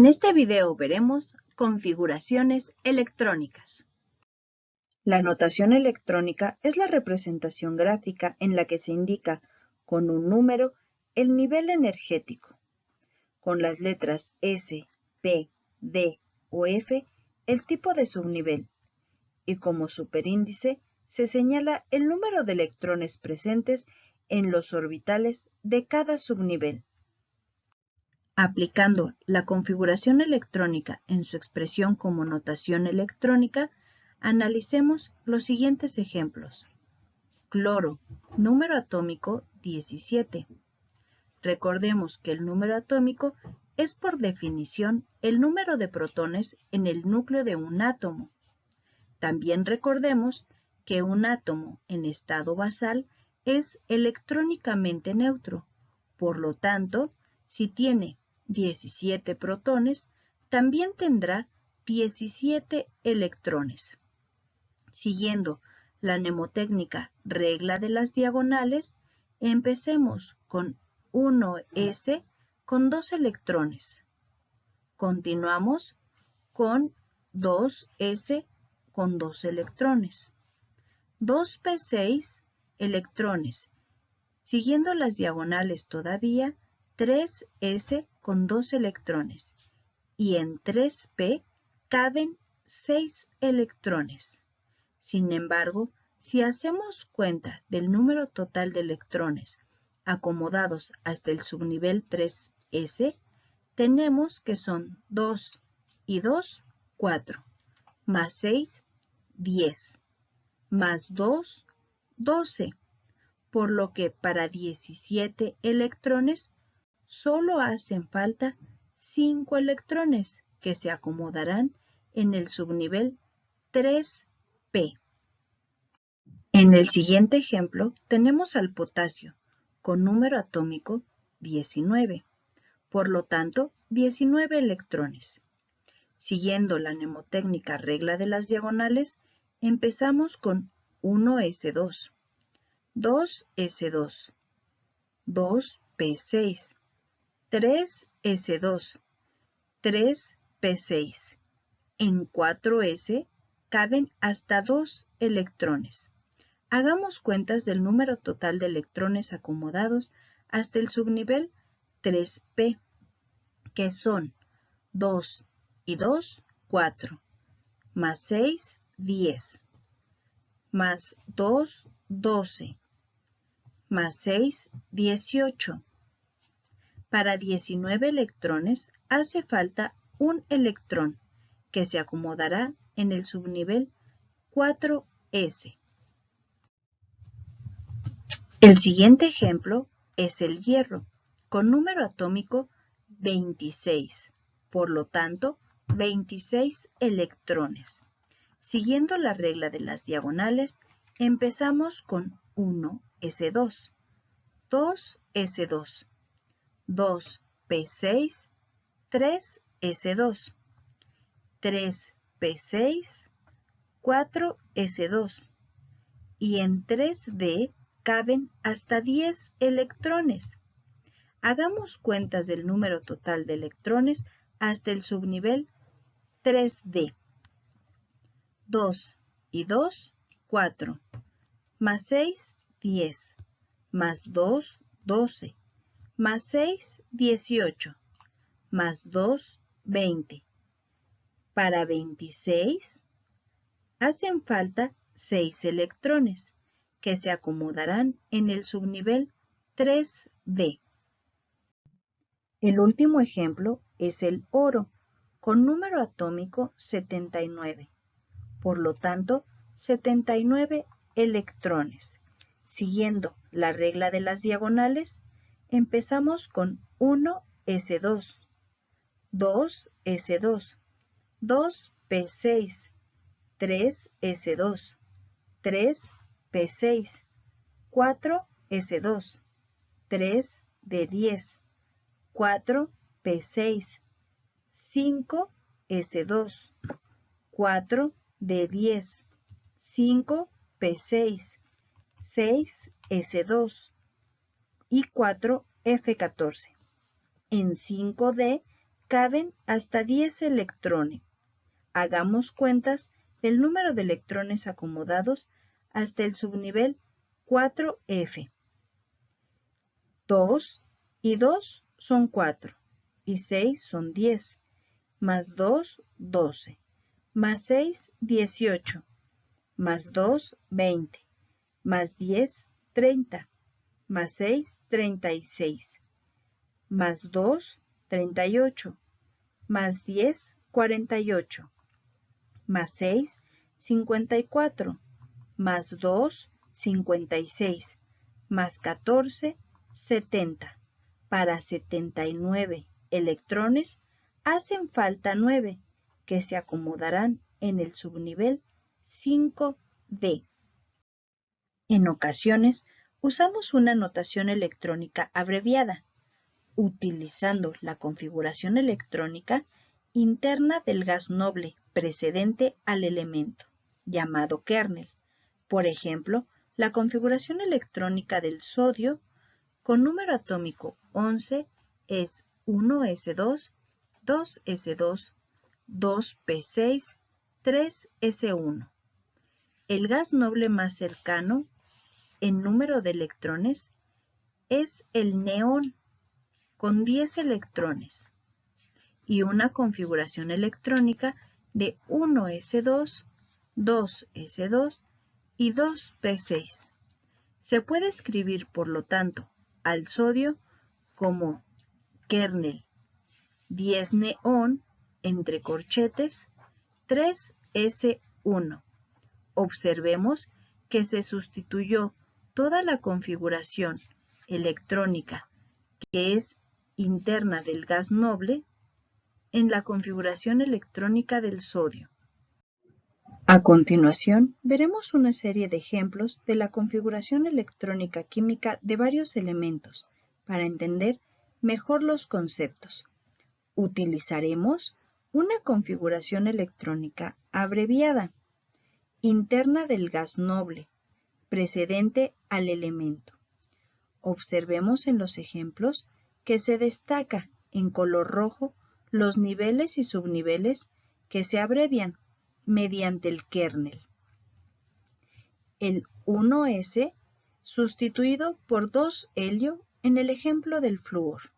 En este video veremos configuraciones electrónicas. La notación electrónica es la representación gráfica en la que se indica con un número el nivel energético, con las letras S, P, D o F el tipo de subnivel, y como superíndice se señala el número de electrones presentes en los orbitales de cada subnivel. Aplicando la configuración electrónica en su expresión como notación electrónica, analicemos los siguientes ejemplos. Cloro, número atómico 17. Recordemos que el número atómico es por definición el número de protones en el núcleo de un átomo. También recordemos que un átomo en estado basal es electrónicamente neutro. Por lo tanto, si tiene 17 protones, también tendrá 17 electrones. Siguiendo la mnemotécnica regla de las diagonales, empecemos con 1s con 2 electrones. Continuamos con 2s con 2 electrones. 2p6 electrones. Siguiendo las diagonales todavía, 3s con 2 electrones. Y en 3p caben 6 electrones. Sin embargo, si hacemos cuenta del número total de electrones acomodados hasta el subnivel 3s, tenemos que son 2 y 2, 4, más 6, 10, más 2, 12, por lo que para 17 electrones solo hacen falta 5 electrones que se acomodarán en el subnivel 3p. En el siguiente ejemplo tenemos al potasio con número atómico 19, por lo tanto 19 electrones. Siguiendo la mnemotécnica regla de las diagonales, empezamos con 1s2, 2s2, 2p6, 3s2, 3p6. En 4s caben hasta 2 electrones. Hagamos cuentas del número total de electrones acomodados hasta el subnivel 3p, que son 2 y 2, 4, más 6, 10, más 2, 12, más 6, 18. Para 19 electrones hace falta un electrón que se acomodará en el subnivel 4s. El siguiente ejemplo es el hierro, con número atómico 26, por lo tanto 26 electrones. Siguiendo la regla de las diagonales, empezamos con 1s2, 2s2, 2p6, 3s2, 3p6, 4s2, y en 3d caben hasta 10 electrones. Hagamos cuentas del número total de electrones hasta el subnivel 3d. 2 y 2, 4, más 6, 10, más 2, 12, más 6, 18, más 2, 20. Para 26 hacen falta 6 electrones que se acomodarán en el subnivel 3d. El último ejemplo es el oro, con número atómico 79. Por lo tanto, 79 electrones. Siguiendo la regla de las diagonales, empezamos con 1s2, 2s2, 2p6, 3s2, 3p6, 4s2, 3d10, 4p6, 5s2, 4d10, 5p6, 6s2 y 4f14. En 5d caben hasta 10 electrones. Hagamos cuentas del número de electrones acomodados hasta el subnivel 4F. 2 y 2 son 4, y 6 son 10, más 2, 12, más 6, 18, más 2, 20, más 10, 30, más 6, 36, más 2, 38, más 10, 48, más 6, 54, más 2, 56, más 14, 70. Para 79 electrones hacen falta 9, que se acomodarán en el subnivel 5D. En ocasiones, usamos una notación electrónica abreviada, utilizando la configuración electrónica interna del gas noble precedente al elemento, llamado kernel. Por ejemplo, la configuración electrónica del sodio con número atómico 11 es 1s2, 2s2, 2p6, 3s1. El gas noble más cercano en número de electrones es el neón, con 10 electrones, y una configuración electrónica de 1s2, 2s2 y 2p6. Se puede escribir, por lo tanto, al sodio como kernel 10 neón entre corchetes 3s1. Observemos que se sustituyó toda la configuración electrónica que es interna del gas noble en la configuración electrónica del sodio. A continuación, veremos una serie de ejemplos de la configuración electrónica química de varios elementos para entender mejor los conceptos. Utilizaremos una configuración electrónica abreviada, interna del gas noble, precedente al elemento. Observemos en los ejemplos que se destaca en color rojo los niveles y subniveles que se abrevian mediante el kernel. El 1s sustituido por 2-helio en el ejemplo del flúor.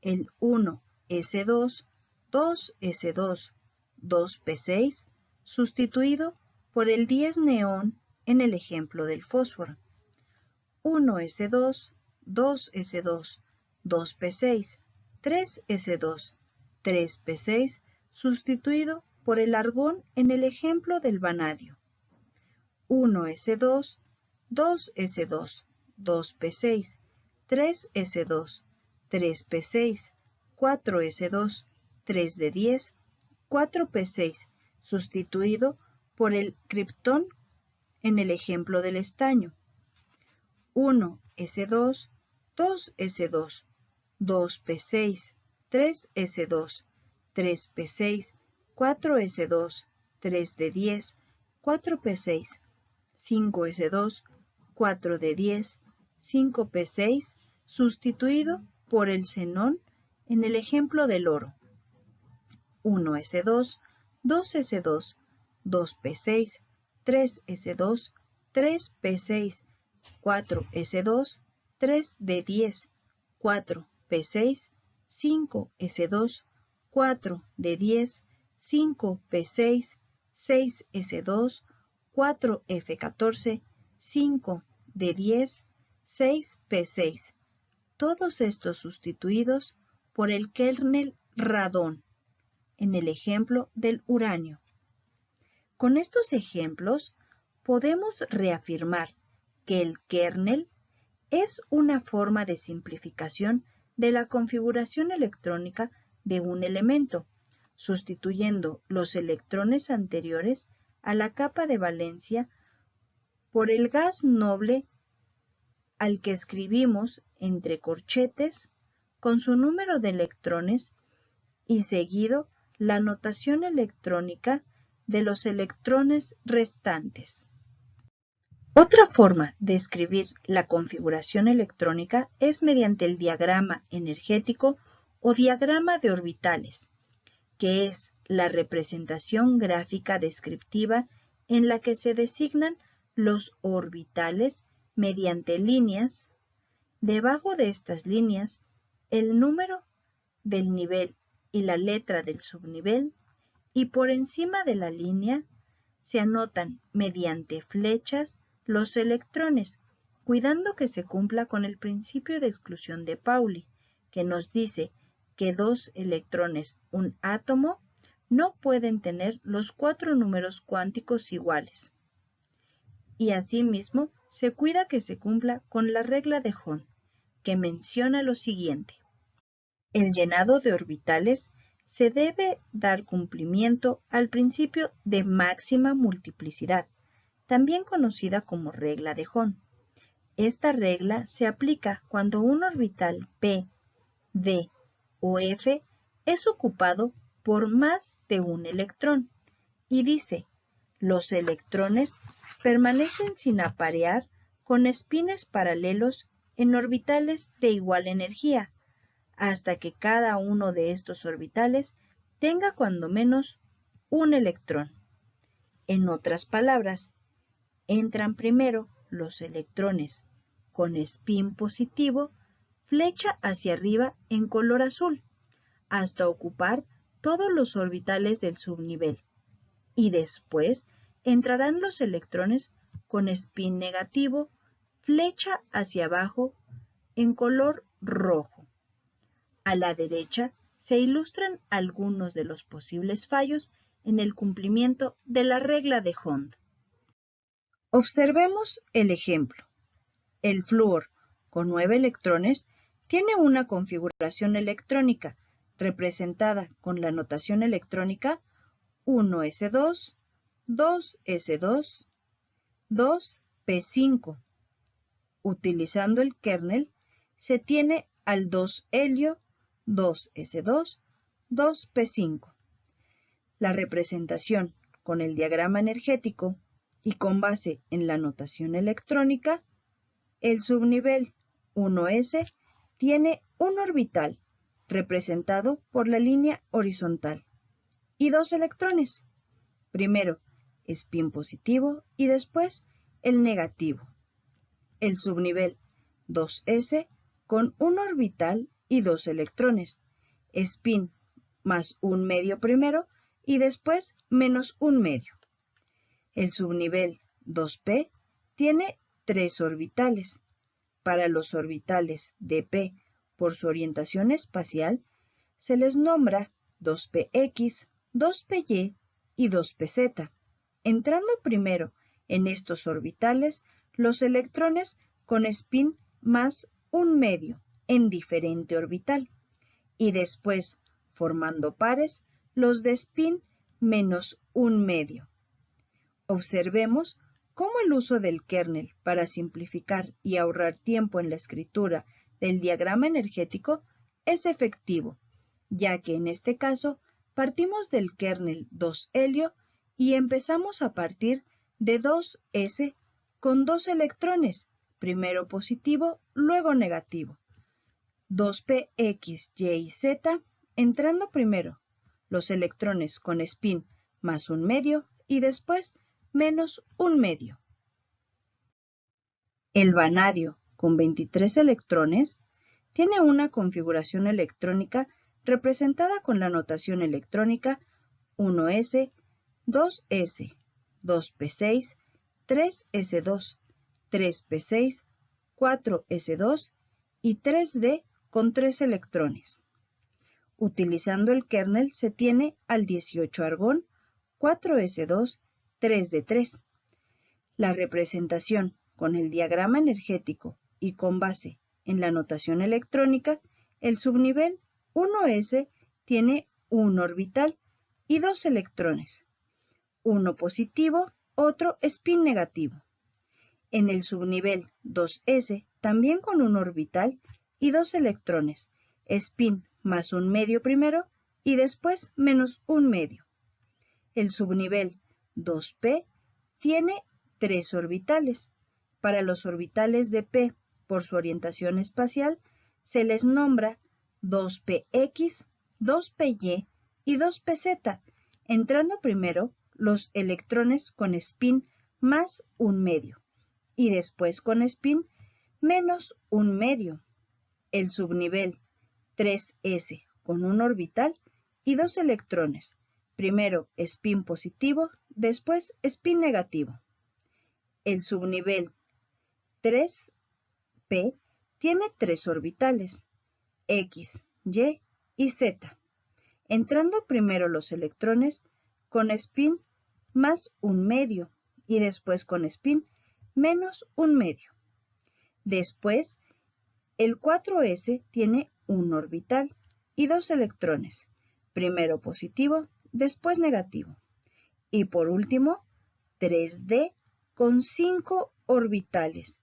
El 1s2, 2s2, 2p6 sustituido por el 10-neón en el ejemplo del fósforo. 1s2, 2s2, 2p6, 3s2, 3p6 sustituido por el argón en el ejemplo del vanadio. 1s2, 2s2, 2p6, 3s2, 3p6, 4s2, 3d10, 4p6 sustituido por el criptón en el ejemplo del estaño. 1s2, 2s2, 2p6, 3s2, 3p6, 4s2, 3d10, 4p6, 5s2, 4d10, 5p6 sustituido por el xenón en el ejemplo del oro. 1s2, 2s2, 2p6, 3s2, 3p6, 4s2, 3d10, 4p6, 5s2, 4d10, 5p6, 6s2, 4f14, 5d10, 6p6. Todos estos sustituidos por el kernel radón en el ejemplo del uranio. Con estos ejemplos podemos reafirmar que el kernel es una forma de simplificación de la configuración electrónica de un elemento, sustituyendo los electrones anteriores a la capa de valencia por el gas noble al que escribimos entre corchetes con su número de electrones y seguido la notación electrónica de los electrones restantes. Otra forma de escribir la configuración electrónica es mediante el diagrama energético o diagrama de orbitales, que es la representación gráfica descriptiva en la que se designan los orbitales mediante líneas. Debajo de estas líneas, el número del nivel y la letra del subnivel, y por encima de la línea se anotan mediante flechas los electrones, cuidando que se cumpla con el principio de exclusión de Pauli, que nos dice que dos electrones, un átomo, no pueden tener los 4 números cuánticos iguales. Y asimismo, se cuida que se cumpla con la regla de Hond, que menciona lo siguiente. El llenado de orbitales se debe dar cumplimiento al principio de máxima multiplicidad, también conocida como regla de Hond. Esta regla se aplica cuando un orbital p, d o f es ocupado por más de un electrón y dice: los electrones permanecen sin aparear con espines paralelos en orbitales de igual energía, hasta que cada uno de estos orbitales tenga cuando menos un electrón. En otras palabras, entran primero los electrones con spin positivo, flecha hacia arriba en color azul, hasta ocupar todos los orbitales del subnivel, y después entrarán los electrones con spin negativo, flecha hacia abajo en color rojo. A la derecha se ilustran algunos de los posibles fallos en el cumplimiento de la regla de Hond. Observemos el ejemplo. El flúor, con 9 electrones, tiene una configuración electrónica representada con la notación electrónica 1s2, 2s2, 2p5. Utilizando el kernel, se tiene al 2-helio, 2s2, 2p5. La representación con el diagrama energético y con base en la notación electrónica, el subnivel 1s tiene un orbital representado por la línea horizontal y 2 electrones, primero spin positivo y después el negativo. El subnivel 2s con un orbital y 2 electrones, spin más un medio primero y después menos un medio. El subnivel 2p tiene 3 orbitales. Para los orbitales de p por su orientación espacial, se les nombra 2px, 2py y 2pz, entrando primero en estos orbitales los electrones con spin más un medio en diferente orbital, y después, formando pares, los de spin menos un medio. Observemos cómo el uso del kernel para simplificar y ahorrar tiempo en la escritura del diagrama energético es efectivo, ya que en este caso partimos del kernel 2-helio y empezamos a partir de 2s con 2 electrones, primero positivo, luego negativo. 2p, x, y y z, entrando primero los electrones con spin más un medio y después menos un medio. El vanadio, con 23 electrones, tiene una configuración electrónica representada con la notación electrónica 1s, 2s, 2p6, 3s2, 3p6, 4s2 y 3d con 3 electrones. Utilizando el kernel se tiene al 18 argón, 4s2, 3d3. La representación con el diagrama energético y con base en la notación electrónica, el subnivel 1s tiene un orbital y 2 electrones, uno positivo, otro spin negativo. En el subnivel 2s, también con un orbital y 2 electrones, spin más un medio primero y después menos un medio. El subnivel 2p tiene 3 orbitales. Para los orbitales de p por su orientación espacial, se les nombra 2px, 2py y 2pz, entrando primero los electrones con spin más un medio y después con spin menos un medio. El subnivel 3s con un orbital y dos electrones, primero spin positivo, después spin negativo. El subnivel 3p tiene tres orbitales, X, Y y Z, entrando primero los electrones con spin más un medio y después con spin menos un medio. Después, el 4s tiene un orbital y dos electrones, primero positivo, después negativo. Y por último, 3d con 5 orbitales,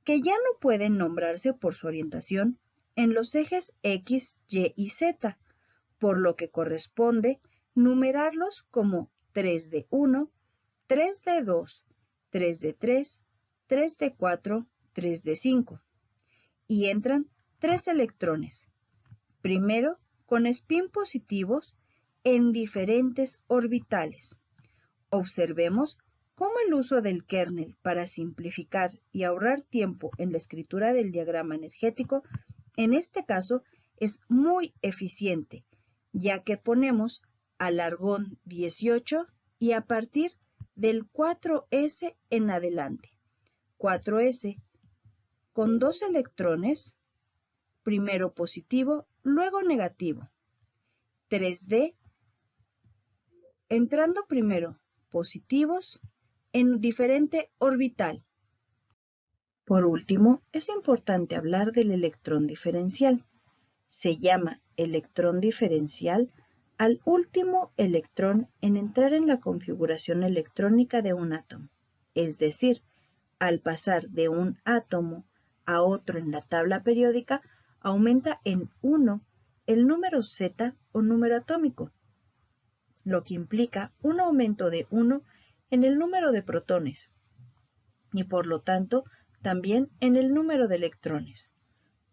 que ya no pueden nombrarse por su orientación en los ejes X, Y y Z, por lo que corresponde numerarlos como 3d1, 3d2, 3d3, 3d4, 3d5. Y entran tres electrones, primero con spin positivos en diferentes orbitales. Observemos cómo el uso del kernel para simplificar y ahorrar tiempo en la escritura del diagrama energético, en este caso, es muy eficiente, ya que ponemos al argón 18 y a partir del 4s en adelante. 4s con dos electrones, primero positivo, luego negativo. 3d entrando primero positivos en diferente orbital. Por último, es importante hablar del electrón diferencial. Se llama electrón diferencial al último electrón en entrar en la configuración electrónica de un átomo, es decir, al pasar de un átomo a otro en la tabla periódica, aumenta en 1 el número Z o número atómico, lo que implica un aumento de 1 en el número de protones y por lo tanto también en el número de electrones.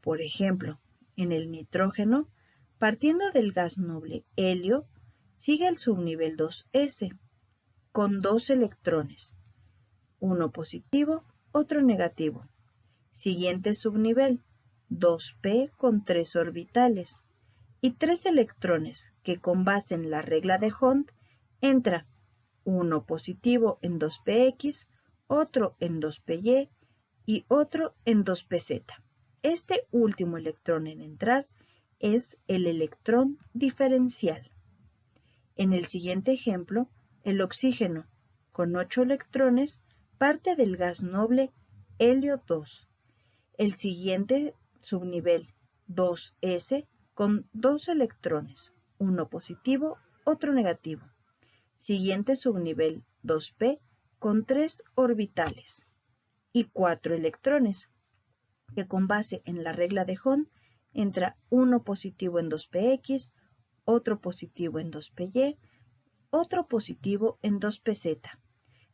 Por ejemplo, en el nitrógeno, partiendo del gas noble helio, sigue el subnivel 2s con dos electrones, uno positivo, otro negativo. Siguiente subnivel, 2p con tres orbitales y tres electrones que con base en la regla de Hond entra uno positivo en 2px, otro en 2py y otro en 2pz. Este último electrón en entrar es el electrón diferencial. En el siguiente ejemplo, el oxígeno, con 8 electrones, parte del gas noble helio 2. El siguiente subnivel, 2s, con 2 electrones, uno positivo, otro negativo. Siguiente subnivel, 2p, con 3 orbitales y 4 electrones, que con base en la regla de Hond entra uno positivo en 2px, otro positivo en 2py, otro positivo en 2pz.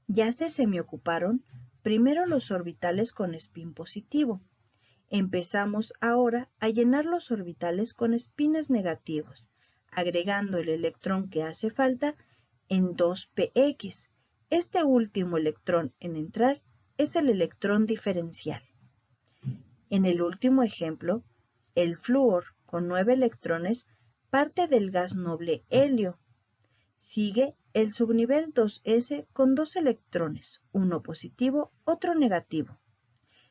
Ya se semiocuparon primero los orbitales con spin positivo. Empezamos ahora a llenar los orbitales con espines negativos, agregando el electrón que hace falta en 2px. Este último electrón en entrar es el electrón diferencial. En el último ejemplo, el flúor con 9 electrones parte del gas noble helio. Sigue el subnivel 2s con 2 electrones, uno positivo, otro negativo.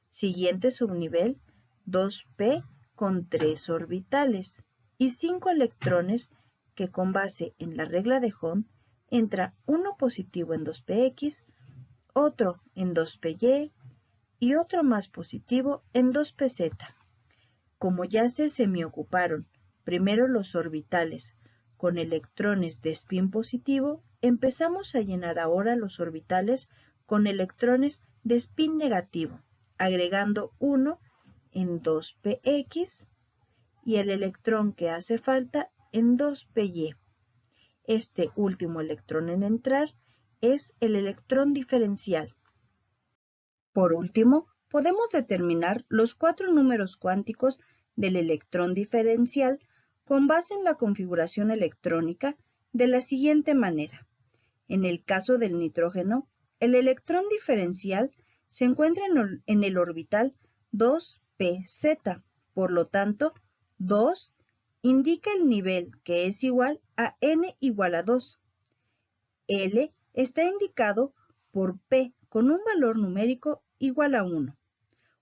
Siguiente subnivel, 2p con 3 orbitales y 5 electrones que con base en la regla de Hond entra uno positivo en 2px, otro en 2py y otro más positivo en 2pz. Como ya se semiocuparon primero los orbitales con electrones de spin positivo, empezamos a llenar ahora los orbitales con electrones de spin negativo, agregando uno en 2px y el electrón que hace falta en 2py. Este último electrón en entrar es el electrón diferencial. Por último, podemos determinar los 4 números cuánticos del electrón diferencial con base en la configuración electrónica de la siguiente manera. En el caso del nitrógeno, el electrón diferencial se encuentra en el orbital 2pz, por lo tanto, 2 indica el nivel que es igual a n igual a 2. L está indicado por P con un valor numérico igual a 1.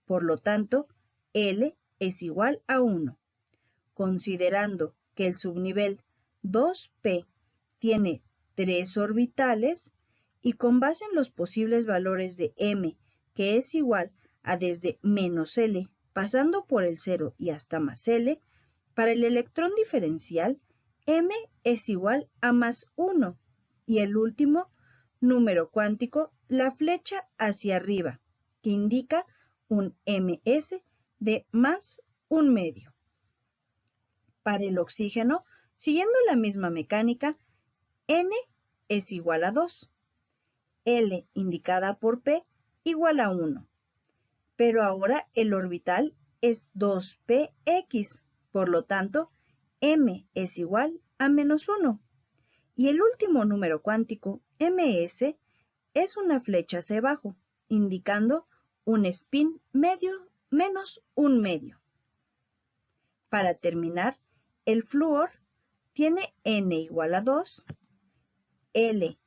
Por lo tanto, L es igual a 1. Considerando que el subnivel 2p tiene 3 orbitales y con base en los posibles valores de m, que es igual a desde menos L, pasando por el 0 y hasta más L, para el electrón diferencial, m es igual a más 1 y el último número cuántico la flecha hacia arriba, que indica un ms de más 1/2. Para el oxígeno, siguiendo la misma mecánica, N es igual a 2, L indicada por P igual a 1, pero ahora el orbital es 2px, por lo tanto, M es igual a menos 1. Y el último número cuántico, ms, es una flecha hacia abajo, indicando un spin medio menos 1/2. Para terminar, el flúor tiene N igual a 2, L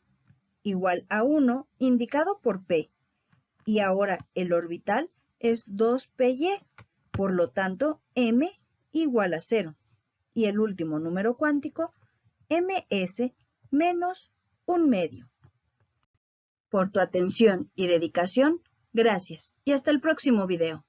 igual a 1, indicado por P, y ahora el orbital es 2py, por lo tanto, M igual a 0, y el último número cuántico, ms menos 1/2. Por tu atención y dedicación, gracias, y hasta el próximo video.